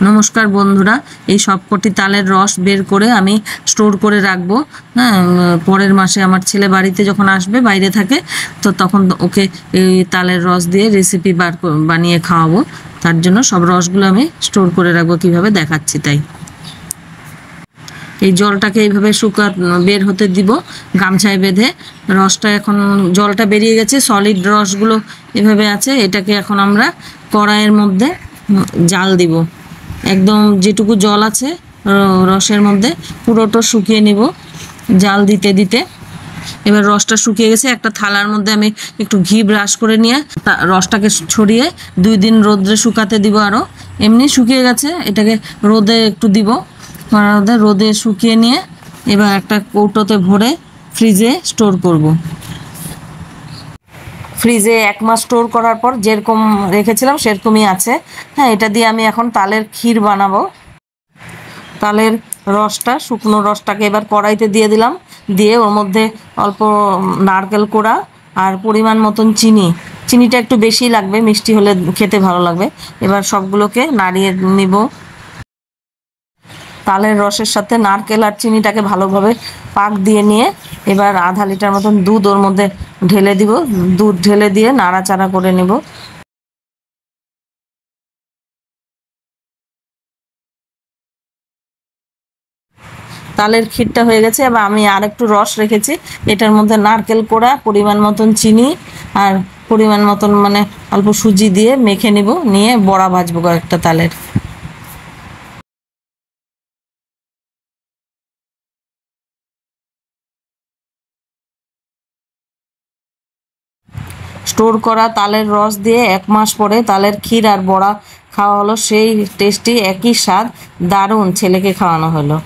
নমস্কার বন্ধুরা, এই সবকটি তালের রস বের করে আমি স্টোর করে রাখবো। হ্যাঁ, পরের মাসে আমার ছেলে বাড়িতে যখন আসবে, বাইরে থাকে, তো তখন ওকে এই তালের রস দিয়ে রেসিপি বানিয়ে খাওয়াবো। তার জন্য সব রসগুলো আমি স্টোর করে রাখবো, কিভাবে দেখাচ্ছি তাই। এই জলটাকে এইভাবে বের হতে দিব গামছায় বেঁধে। রসটা এখন জলটা বেরিয়ে গেছে, সলিড রসগুলো এভাবে আছে। এটাকে এখন আমরা কড়াইয়ের মধ্যে জাল দিব। একদম যেটুকু জল আছে রসের মধ্যে পুরোটা শুকিয়ে নিব জাল দিতে দিতে। এবার রসটা শুকিয়ে গেছে, একটা থালার মধ্যে আমি একটু ঘি ব্রাশ করে নিয়ে রসটাকে ছড়িয়ে 2 দিন রোদে শুকাতে দিব। আরও এমনি শুকিয়ে গেছে, এটাকে রোদে একটু দিব। রোদে শুকিয়ে নিয়ে এবার একটা কৌটোতে ভরে ফ্রিজে স্টোর করব। ফ্রিজে 1 মাস স্টোর করার পর যেরকম রেখেছিলাম সেরকমই আছে। হ্যাঁ, এটা দিয়ে আমি এখন তালের ক্ষীর বানাবো। তালের রসটা, শুকনো রসটাকে এবার কড়াইতে দিয়ে দিলাম। দিয়ে ওর মধ্যে অল্প নারকেল কোড়া আর পরিমাণ মতন চিনিটা একটু বেশি লাগবে, মিষ্টি হলে খেতে ভালো লাগবে। এবার সবগুলোকে নাড়িয়ে নিব। তালের রসের সাথে নারকেল আর চিনিটাকে ভালোভাবে পাক দিয়ে নিয়ে এবার আধা লিটার মতন দুধ ওর মধ্যে ঢেলে দিব। দুধ ঢেলে দিয়ে নাড়াচাড়া করে নেব। তালের ক্ষীরটা হয়ে গেছে। এবার আমি আর একটু রস রেখেছি, এটার মধ্যে নারকেল কোড়া, পরিমাণ মতন চিনি আর পরিমাণ মতন অল্প সুজি দিয়ে মেখে নিব। নিয়ে বড়া ভাজবো কয়েকটা তালের। স্টোর করা তালের রস দিয়ে 1 মাস পরে তালের ক্ষীর আর বড়া খাওয়া হলো। সেই টেস্টি, একই স্বাদ, দারুণ, ছেলেকে খাওয়ানো হলো।